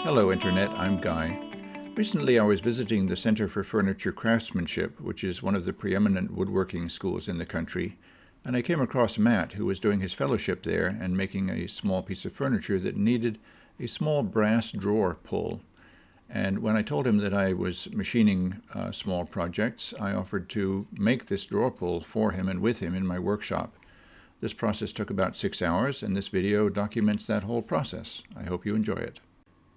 Hello Internet, I'm Guy. Recently I was visiting the Center for Furniture Craftsmanship, which is one of the preeminent woodworking schools in the country, and I came across Matt, who was doing his fellowship there and making a small piece of furniture that needed a small brass drawer pull. And when I told him that I was machining small projects, I offered to make this drawer pull for him and with him in my workshop. This process took about 6 hours, and this video documents that whole process. I hope you enjoy it.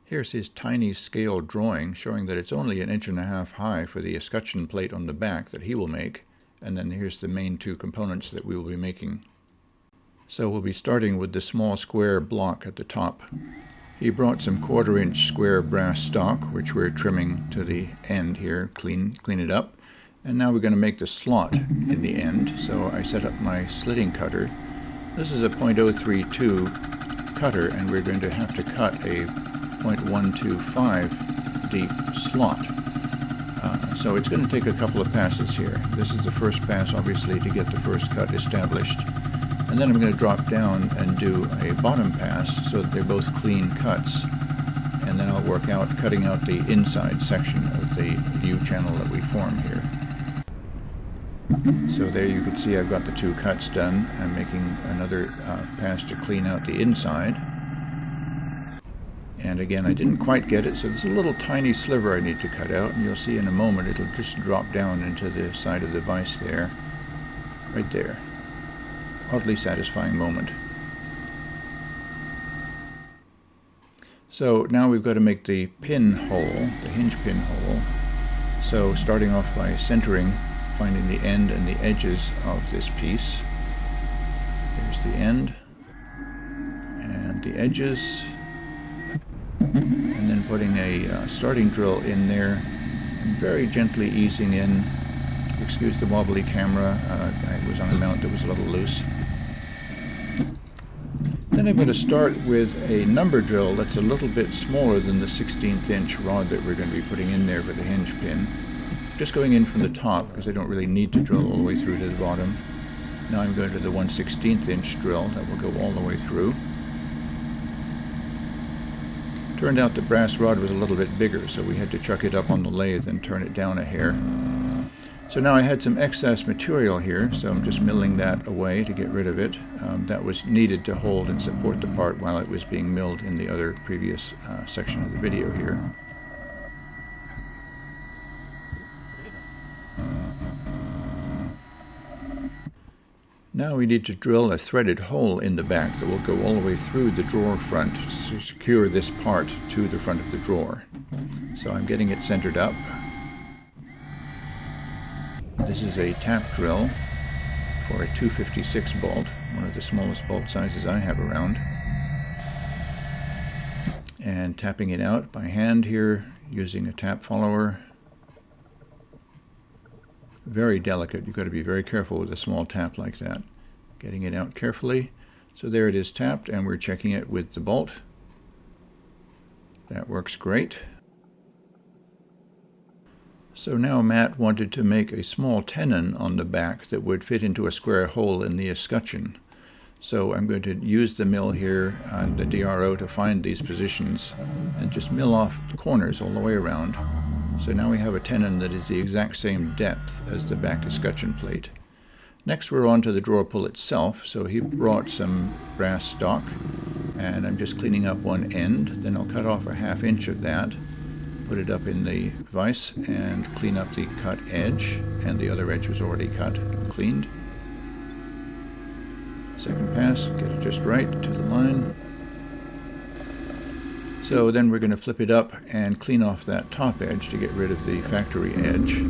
Here's his tiny scale drawing showing that it's only 1.5 inches high for the escutcheon plate on the back that he will make, and then here's the main two components that we will be making. So we'll be starting with the small square block at the top. He brought some 1/4 inch square brass stock, which we're trimming to the end here, clean it up. And now we're going to make the slot in the end. So I set up my slitting cutter. This is a .032 cutter, and we're going to have to cut a 0.125 deep slot. So it's going to take a couple of passes here. This is the first pass, obviously, to get the first cut established. And then I'm going to drop down and do a bottom pass so that they're both clean cuts. And then I'll work out cutting out the inside section of the U-channel that we form here. So there you can see I've got the two cuts done. I'm making another pass to clean out the inside. And again, I didn't quite get it, so there's a little tiny sliver I need to cut out, and you'll see in a moment it'll just drop down into the side of the vise there, right there. Oddly satisfying moment. So now we've got to make the pin hole, the hinge pin hole. So starting off by centering, finding the end and the edges of this piece. Here's the end and the edges. And then putting a starting drill in there and very gently easing in. Excuse the wobbly camera, I was on a mount that was a little loose. Then I'm going to start with a number drill that's a little bit smaller than the 1/16 inch rod that we're going to be putting in there for the hinge pin. Just going in from the top because I don't really need to drill all the way through to the bottom. Now I'm going to the 1/16 inch drill that will go all the way through. Turned out the brass rod was a little bit bigger, so we had to chuck it up on the lathe and turn it down a hair. So now I had some excess material here, so I'm just milling that away to get rid of it. That was needed to hold and support the part while it was being milled in the other previous section of the video here. Now we need to drill a threaded hole in the back that will go all the way through the drawer front to secure this part to the front of the drawer. So I'm getting it centered up. This is a tap drill for a 256 bolt, one of the smallest bolt sizes I have around. And tapping it out by hand here using a tap follower. Very delicate. You've got to be very careful with a small tap like that. Getting it out carefully. So there it is tapped, and we're checking it with the bolt. That works great. So now Matt wanted to make a small tenon on the back that would fit into a square hole in the escutcheon. So I'm going to use the mill here on the DRO to find these positions and just mill off the corners all the way around. So now we have a tenon that is the exact same depth as the back escutcheon plate. Next we're on to the drawer pull itself. So he brought some brass stock, and I'm just cleaning up one end. Then I'll cut off a 1/2 inch of that, put it up in the vise, and clean up the cut edge. And the other edge was already cut and cleaned. Second pass, get it just right to the line. So then we're going to flip it up and clean off that top edge to get rid of the factory edge.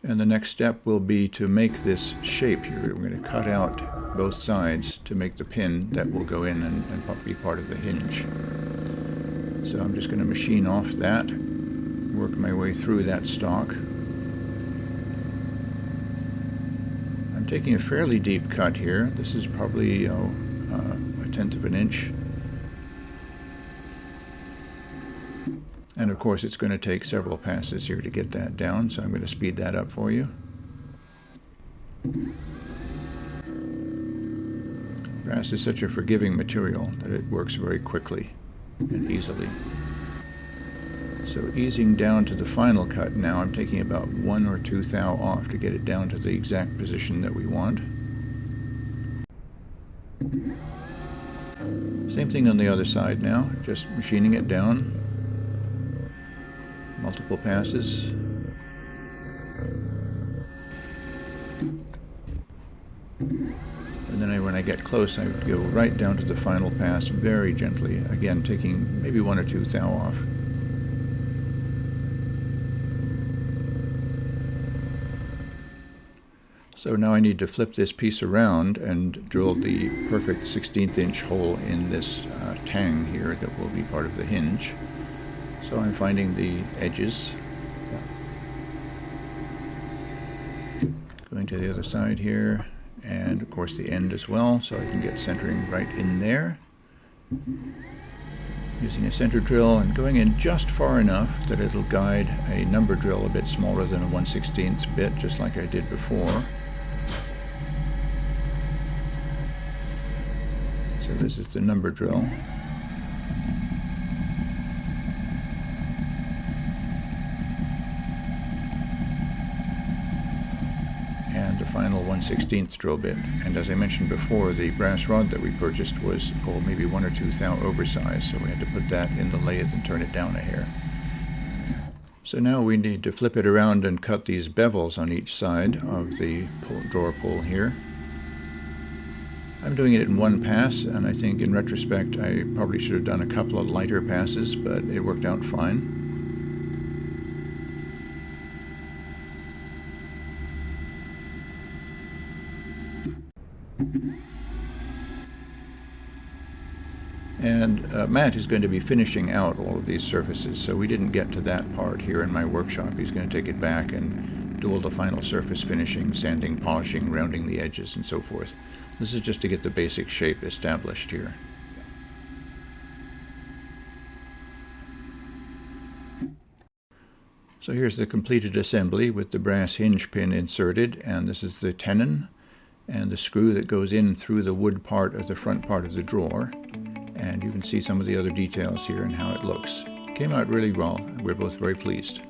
And the next step will be to make this shape here. We're going to cut out both sides to make the pin that will go in and be part of the hinge. So I'm just going to machine off that. Work my way through that stock. I'm taking a fairly deep cut here. This is probably a 1/10 of an inch. And of course it's going to take several passes here to get that down, so I'm going to speed that up for you. Brass is such a forgiving material that it works very quickly and easily. So easing down to the final cut now, I'm taking about 1 or 2 thou off to get it down to the exact position that we want. Same thing on the other side now, just machining it down. Multiple passes. And then when I get close, I would go right down to the final pass very gently, again taking maybe 1 or 2 thou off. So now I need to flip this piece around and drill the perfect 16th inch hole in this tang here that will be part of the hinge. So I'm finding the edges. Going to the other side here, and of course the end as well, so I can get centering right in there. Using a center drill and going in just far enough that it'll guide a number drill a bit smaller than a 1/16 bit, just like I did before. So this is the number drill. And the final 1/16 drill bit. And as I mentioned before, the brass rod that we purchased was maybe 1 or 2 thou oversized, so we had to put that in the lathe and turn it down a hair. So now we need to flip it around and cut these bevels on each side of the drawer pull here. I'm doing it in one pass, and I think in retrospect I probably should have done a couple of lighter passes, but it worked out fine. And Matt is going to be finishing out all of these surfaces, so we didn't get to that part here in my workshop. He's going to take it back and do all the final surface finishing, sanding, polishing, rounding the edges, and so forth. This is just to get the basic shape established here. So here's the completed assembly with the brass hinge pin inserted, and this is the tenon and the screw that goes in through the wood part of the front part of the drawer. And you can see some of the other details here and how it looks. It came out really well. We're both very pleased.